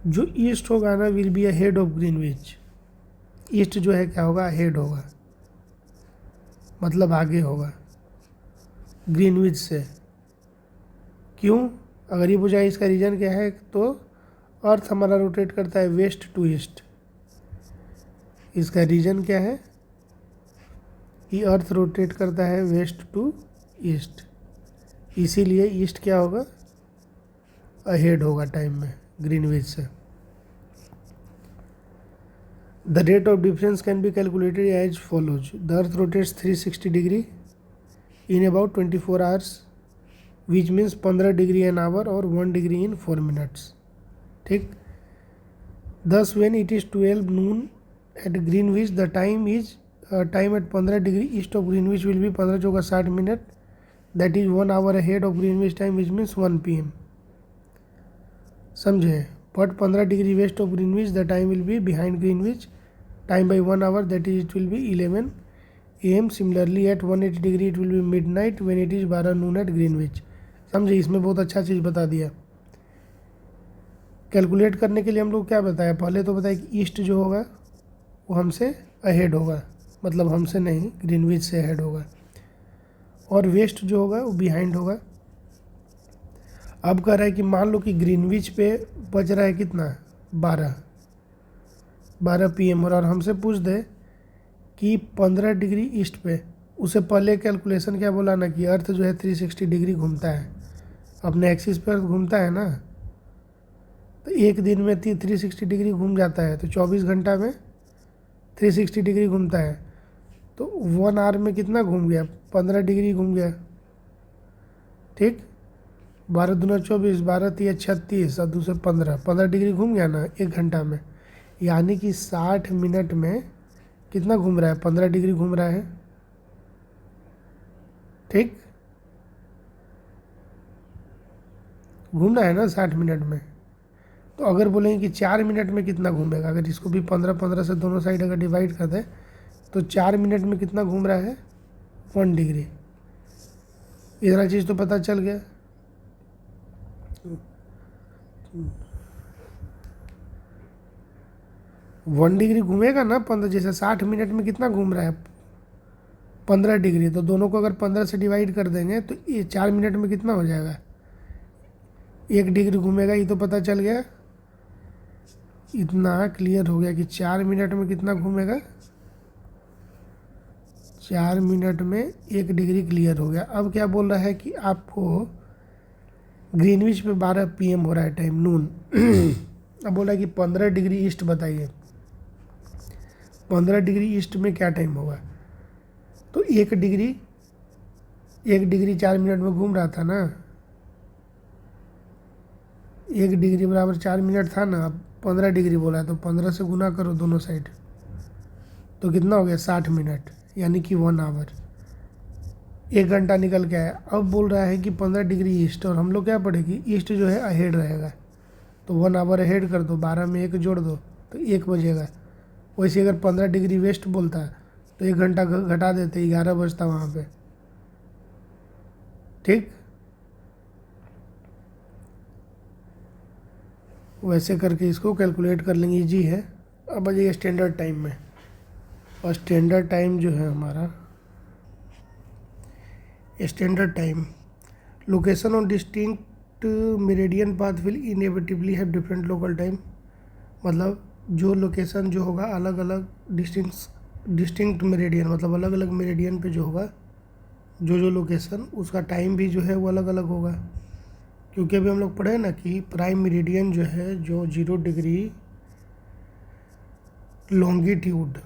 जो ईस्ट होगा ना will be ahead of Greenwich. East जो है क्या होगा, अहेड होगा, मतलब आगे होगा ग्रीनविच से। क्यों, अगर ये पूछा इसका रीज़न क्या है, तो अर्थ हमारा रोटेट करता है वेस्ट टू ईस्ट। इसका रीज़न क्या है, ये अर्थ रोटेट करता है वेस्ट टू ईस्ट, इसीलिए ईस्ट क्या होगा, अहेड होगा टाइम में ग्रीनविच से। The rate of difference can be calculated as follows. The earth rotates 360 degree in about 24 hours, which means 15 degree an hour or 1 degree in 4 minutes, ठीक। Thus when it is 12 noon at Greenwich, the time at 15 degree east of Greenwich will be 15 चौका 60 minute, that is 1 hour ahead of Greenwich time, which means 1 PM, समझे। But 15 degree west of Greenwich, the time will be behind Greenwich time by 1 hour, that is it will be 11 AM. Similarly at 180 degree it will be midnight when it is 12 noon at Greenwich, समझे। इसमें बहुत अच्छा चीज़ बता दिया। Calculate करने के लिए हम लोग क्या बताया, पहले तो बताया कि ईस्ट जो होगा वो हमसे अहेड होगा, मतलब हमसे नहीं, ग्रीनविच से अहेड होगा, और वेस्ट जो होगा वो बिहाइंड होगा। अब कह रहा है कि मान लो कि ग्रीनविच पे बज रहा है कितना, 12 PM, और हमसे पूछ दे कि 15 डिग्री ईस्ट पे, उससे पहले कैलकुलेशन क्या बोला ना कि अर्थ जो है 360 डिग्री घूमता है, अपने एक्सिस पर घूमता है ना, तो एक दिन में 360 डिग्री घूम जाता है, तो 24 घंटा में 360 डिग्री घूमता है, तो 1 आवर में कितना घूम गया, 15 डिग्री घूम गया, ठीक। 12 दूना 24, 12 तिया 36 और दूसरे 15 डिग्री घूम गया ना एक घंटा में, यानी कि 60 मिनट में कितना घूम रहा है, 15 डिग्री घूम रहा है, ठीक। घूमना है ना 60 मिनट में। तो अगर बोलेंगे कि 4 मिनट में कितना घूमेगा, अगर इसको भी 15 से दोनों साइड अगर डिवाइड कर दें, तो 4 मिनट में कितना घूम रहा है, 1 डिग्री। इतना चीज़ तो पता चल गया। 1 डिग्री घूमेगा ना 15, जैसे 60 मिनट में कितना घूम रहा है, 15 डिग्री, तो दोनों को अगर 15 से डिवाइड कर देंगे तो ये 4 मिनट में कितना हो जाएगा, 1 डिग्री घूमेगा, ये तो पता चल गया। इतना क्लियर हो गया कि 4 मिनट में कितना घूमेगा, 4 मिनट में 1 डिग्री क्लियर हो गया। अब क्या बोल रहा है कि आपको ग्रीनविच पे 12 PM हो रहा है टाइम, नून। अब बोल रहा है कि 15 डिग्री ईस्ट बताइए, 15 डिग्री ईस्ट में क्या टाइम होगा। तो 1 डिग्री 4 मिनट में घूम रहा था ना, 1 डिग्री बराबर 4 मिनट था ना। अब 15 डिग्री बोला है तो 15 से गुना करो दोनों साइड, तो कितना हो गया 60 मिनट, यानी कि 1 आवर। 1 घंटा निकल के आया। अब बोल रहा है कि 15 डिग्री ईस्ट, और हम लोग क्या पढ़ेगी, ईस्ट जो है अहेड रहेगा, तो 1 आवर अहेड कर दो, 12 में 1 जोड़ दो तो 1 बजेगा। वैसे अगर 15 डिग्री वेस्ट बोलता तो 1 घंटा घटा देते, 11 बजता वहाँ पे, ठीक। वैसे करके इसको कैलकुलेट कर लेंगे, ईजी है। अब बजाइए स्टैंडर्ड टाइम में, और स्टैंडर्ड टाइम जो है हमारा, standard time, location on distinct meridian path will inevitably have different local time. मतलब जो लोकेशन जो होगा अलग अलग डिस्टिंक्ट मेरिडियन, मतलब अलग अलग मेरिडियन पे जो होगा, जो लोकेशन, उसका टाइम भी जो है वो अलग अलग होगा। क्योंकि अभी हम लोग पढ़े ना कि प्राइम मेरिडियन जो है, जो 0 डिग्री लॉन्गिट्यूड,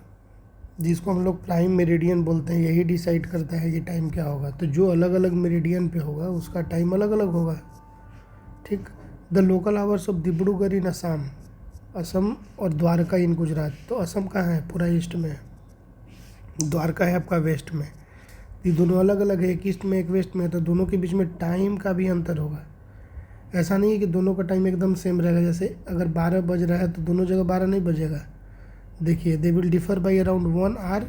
जिसको हम लोग प्राइम मेरिडियन बोलते हैं, यही डिसाइड करता है ये टाइम क्या होगा। तो जो अलग अलग मेरिडियन पे होगा उसका टाइम अलग अलग होगा, ठीक। The local hours of Dibrugarh in Assam, Assam और द्वारका इन गुजरात। तो असम कहाँ है, पूरा ईस्ट में है, द्वारका है आपका वेस्ट में। ये दोनों अलग अलग है, एक ईस्ट में एक वेस्ट में, तो दोनों के बीच में टाइम का भी अंतर होगा। ऐसा नहीं है कि दोनों का टाइम एकदम सेम रहेगा। जैसे अगर 12 बज रहा है तो दोनों जगह 12 नहीं बजेगा। देखिए, they will differ by around 1 hour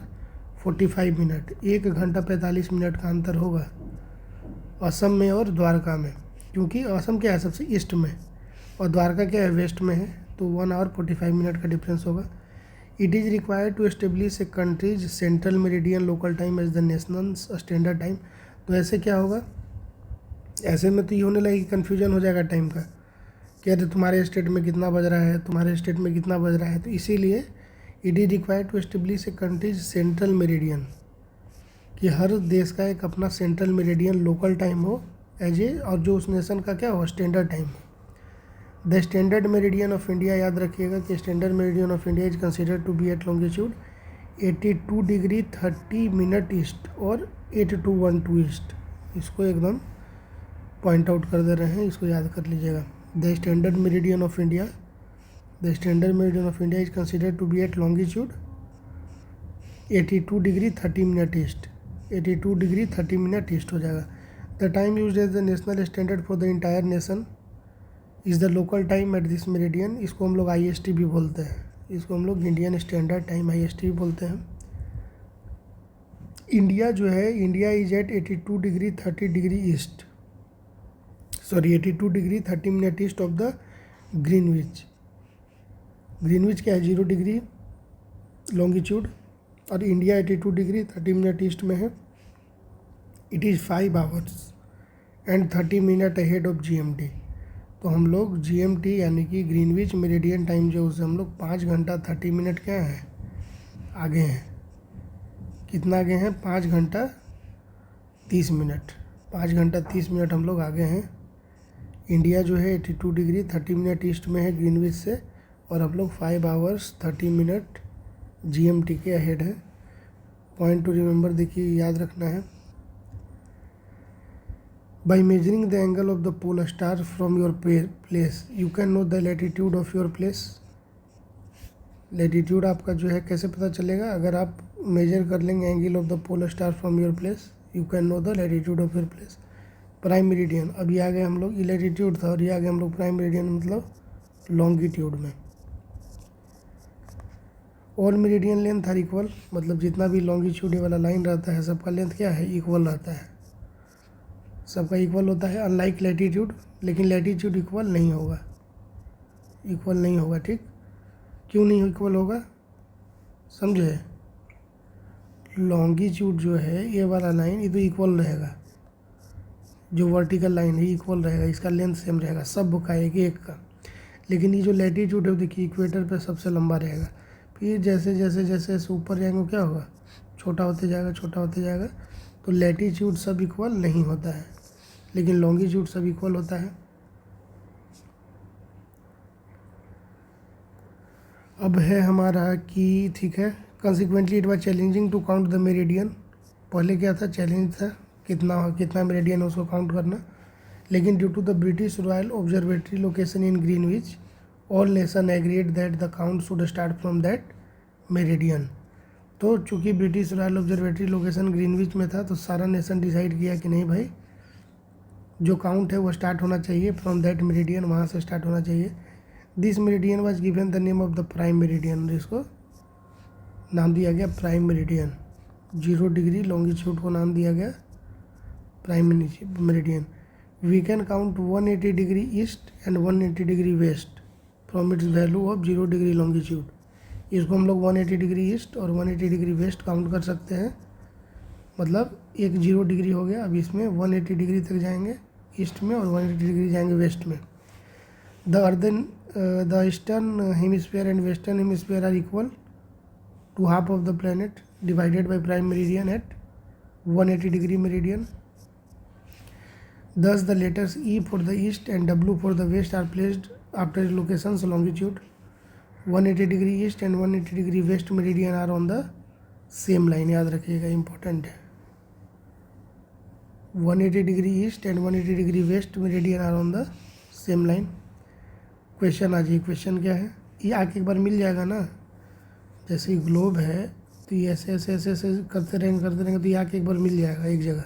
45 minute, 1 घंटा 45 मिनट का अंतर होगा असम में और द्वारका में। क्योंकि असम क्या है सबसे ईस्ट में, और द्वारका क्या है वेस्ट में है, तो 1 आवर 45 मिनट का डिफरेंस होगा। It is required to establish a country's central meridian local time as the national standard time. तो ऐसे क्या होगा, ऐसे में तो ये होने लगेगी, कन्फ्यूजन हो जाएगा टाइम का, क्या तो तुम्हारे स्टेट में कितना बज रहा है, तुम्हारे स्टेट में कितना बज रहा है। तो इसीलिए it is required to establish a country's central meridian, कि हर देश का एक अपना सेंट्रल मेरिडियन लोकल टाइम हो एज ए, और जो उस नेशन का क्या हो स्टैंडर्ड टाइम हो। The standard meridian of India, याद रखिएगा कि standard meridian of India is considered to be at longitude 82 degree 30 minute east और 8212 ईस्ट। इसको एकदम पॉइंट आउट कर दे रहे हैं, इसको याद कर लीजिएगा। The standard meridian of India, the standard meridian of India is considered to be at longitude 82 degree 30 minute east, 82 degree 30 minute east हो जाएगा। The time used as the national standard for the entire nation is the local time at this meridian. इसको हम लोग IST भी बोलते हैं, इसको हम लोग इंडियन स्टैंडर्ड टाइम IST भी बोलते हैं। इंडिया जो है, India is at 82 degree 30 degree east, sorry 82 degree 30 minute east of the Greenwich. Greenwich क्या है 0 डिग्री लॉन्गिट्यूड, और इंडिया 82 डिग्री 30 मिनट ईस्ट में है। It is 5 hours and 30 minute ahead of GMT। तो हम लोग GMT यानी कि ग्रीनविच मेरिडियन टाइम जो, उससे हम लोग 5 घंटा 30 मिनट क्या है आगे हैं। कितना आगे हैं, 5 घंटा 30 मिनट, 5 घंटा 30 मिनट हम लोग आगे हैं। इंडिया जो है 82 डिग्री 30 मिनट ईस्ट में है ग्रीनविच से, और हम लोग 5 आवर्स 30 मिनट GMT के अहेड है। पॉइंट टू रिमेंबर, देखिए याद रखना है। By measuring the angle of the pole star from your place you can know the latitude of your place. Latitude आपका जो है कैसे पता चलेगा, अगर आप मेजर कर लेंगे angle of the pole star from your place, you can know the latitude of your place. Prime meridian, अभी आगे हम लोग लैटिट्यूड था, और ये आगे हम लोग प्राइम मेरिडियन मतलब लॉन्गिट्यूड में। All meridian length are equal, मतलब जितना भी लॉन्गिट्यूड वाला लाइन रहता है सबका लेंथ क्या है, इक्वल रहता है, सबका इक्वल होता है। अनलाइक लैटिट्यूड, लेकिन लैटिट्यूड इक्वल नहीं होगा, इक्वल नहीं होगा, ठीक। क्यों नहीं इक्वल होगा, समझे। लॉन्गिट्यूड जो है ये वाला लाइन, ये तो इक्वल रहेगा, जो वर्टिकल लाइन है इक्वल रहेगा, इसका लेंथ सेम रहेगा सब का, एक एक का। लेकिन ये जो लैटीट्यूड है देखिए इक्वेटर पे सबसे लंबा रहेगा। फिर जैसे जैसे जैसे जैसे ऊपर जाएंगे क्या होगा, छोटा होते जाएगा, छोटा होते जाएगा। तो लैटीट्यूड सब इक्वल नहीं होता है, लेकिन लॉन्गिट्यूड सब इक्वल होता है। अब है हमारा कि ठीक है, consequently it was challenging to count the meridian. पहले क्या था, चैलेंज था कितना कितना मेरिडियन है उसको काउंट करना। लेकिन due to the British royal observatory location in Greenwich, all nation agreed that the count should start from that meridian. तो चूँकि British royal observatory location Greenwich में था, तो सारा नेशन डिसाइड किया कि नहीं भाई, जो काउंट है वो स्टार्ट होना चाहिए फ्रॉम दैट मेरिडियन, वहाँ से स्टार्ट होना चाहिए। This meridian was given the name of the prime meridian, जिसको नाम दिया गया प्राइम मेरिडियन। 0 डिग्री लॉन्गिट्यूड को नाम दिया गया prime meridian. We can count 180 degree east and 180 degree west from its value of 0 degree longitude. इसको हम लोग 180 डिग्री ईस्ट और 180 डिग्री वेस्ट काउंट कर सकते हैं। मतलब एक 0 डिग्री हो गया, अब इसमें 180 डिग्री तक जाएंगे ईस्ट में और 180 डिग्री जाएंगे वेस्ट में। The eastern hemisphere and western hemisphere are equal to half of the planet divided by prime meridian at 180 degree meridian. Thus the letters E for the east and W for the west are placed after locations longitude. 180 degree east and 180 degree west meridian are on the same line, याद रखिएगा, important है। 180 degree east and 180 degree west meridian are on the same line. Question आ जाइए, question क्या है, ये आके एक बार मिल जाएगा ना, जैसे ग्लोब है तो ये ऐसे ऐसे ऐसे ऐसे करते रहेंगे तो ये आके एक बार मिल जाएगा एक जगह।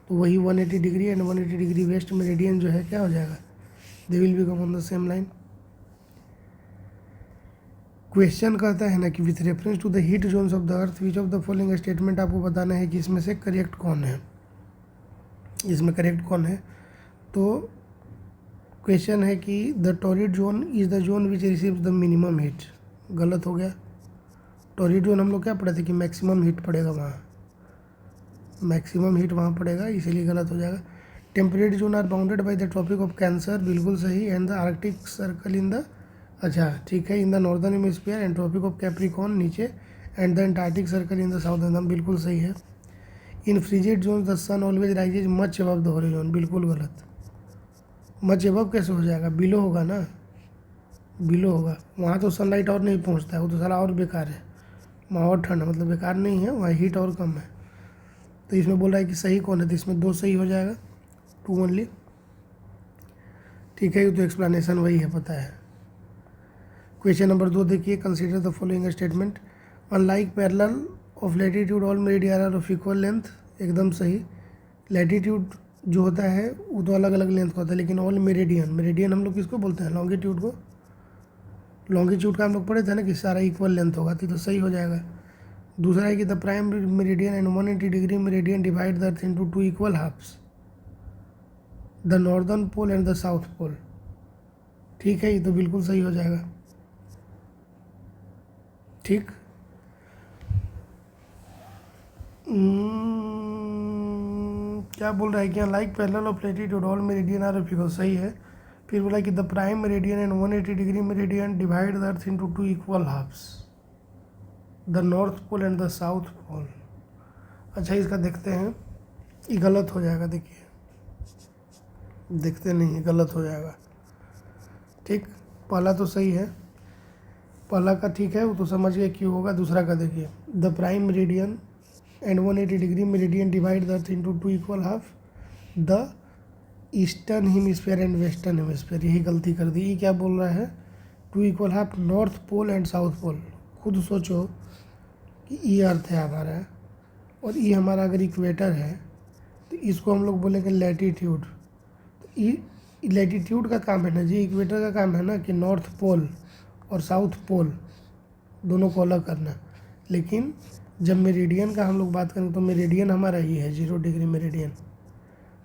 तो वही 180 degree and 180 degree west meridian जो है क्या हो जाएगा, they will become on the same line. Question कहता है ना कि with reference to the heat zones of the earth which of the following statement, आपको बताना है कि इसमें से करेक्ट कौन है, इसमें करेक्ट कौन है। तो क्वेश्चन है कि the torrid zone is the zone which receives the minimum heat, गलत हो गया। टॉरिड जोन हम लोग क्या पढ़े थे कि मैक्सिमम हीट पड़ेगा वहाँ, मैक्सिमम हीट वहाँ पड़ेगा, इसीलिए गलत हो जाएगा। Temperate zone are bounded by the tropic of Cancer, बिल्कुल सही। And the Arctic Circle in the, अच्छा ठीक है, in the northern hemisphere and Tropic of Capricorn नीचे, and the Antarctic Circle in the southern, बिल्कुल सही है। In frigid zone the sun always rises much above the horizon, बिल्कुल गलत। Much above कैसे हो जाएगा, बिलो होगा ना, बिलो होगा। वहाँ तो सनलाइट और नहीं पहुँचता है, वो तो सारा और बेकार है, वहाँ और ठंड, मतलब बेकार नहीं है, वहाँ हीट और कम है। तो इसमें बोल रहा है कि सही कौन है, तो इसमें 2 सही हो जाएगा, 2 ओनली, ठीक है। ये तो एक्सप्लेनेशन वही है, पता है। क्वेश्चन नंबर 2 देखिए, consider the following statement, unlike parallel of latitude all meridian are of equal length, एकदम सही। लैटिट्यूड जो होता है वो तो अलग अलग लेंथ का होता है, लेकिन ऑल मेरिडियन, मेरिडियन हम लोग किसको बोलते हैं, लॉन्गिट्यूड को। लॉन्गिट्यूड का हम लोग पढ़े थे ना कि सारा इक्वल लेंथ होगा, तो सही हो जाएगा। दूसरा है कि the prime meridian and 180 degree meridian divide the earth into 2 equal halves, the northern pole and the south pole, ठीक है, ये तो बिल्कुल सही हो जाएगा, ठीक। क्या बोल रहा है कि like parallel of latitude all meridian are of equal, सही है। फिर बोला कि the prime meridian and 180 degree meridian divide the earth into 2 equal halves, the north pole and the south pole. अच्छा इसका देखते हैं, ये गलत हो जाएगा, देखिए देखते नहीं, गलत हो जाएगा, ठीक। पहला तो सही है, पहला का ठीक है, वो तो समझ गए क्यों होगा। दूसरा का देखिए, the prime meridian and 180 degree meridian divide the earth into 2 equal half, the eastern hemisphere and western hemisphere, यही गलती कर दी। ये क्या बोल रहा है, 2 equal half north pole and south pole. खुद सोचो कि ये अर्थ है हमारा, और ये हमारा अगर इक्वेटर है तो इसको हम लोग बोलेंगे लैटिट्यूड। तो ये लैटिट्यूड का काम है ना जी, इक्वेटर का काम है ना कि नॉर्थ पोल और साउथ पोल दोनों को अलग करना। लेकिन जब मेरिडियन का हम लोग बात करें तो मेरिडियन हमारा ये है 0 डिग्री मेरिडियन,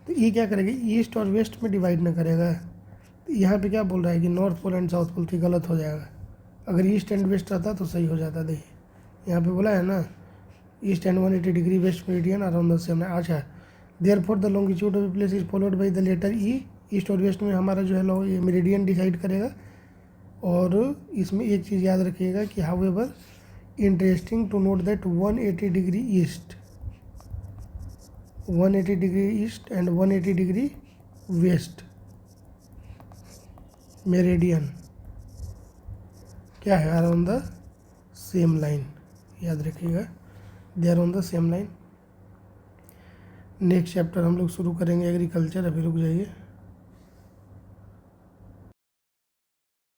तो ये क्या करेगा, ईस्ट और वेस्ट में डिवाइड ना करेगा। तो यहाँ पे क्या बोल रहा है कि north pole and south pole, तो गलत हो जाएगा। अगर ईस्ट एंड वेस्ट रहता तो सही हो जाता। देखिए यहाँ पे बोला है ना, east and 180 degree west meridian are on the same. अच्छा, therefore the longitude of place is followed by the letter E. East और वेस्ट में हमारा जो है ये मेरिडियन डिसाइड करेगा और इसमें एक चीज़ याद रखिएगा कि however interesting to note that 180 degree east, 180 degree east and 180 degree west meridian क्या है, are on the same line, याद रखिएगा they are on the same line. Next chapter हम लोग शुरू करेंगे एग्रीकल्चर, अभी रुक जाइए।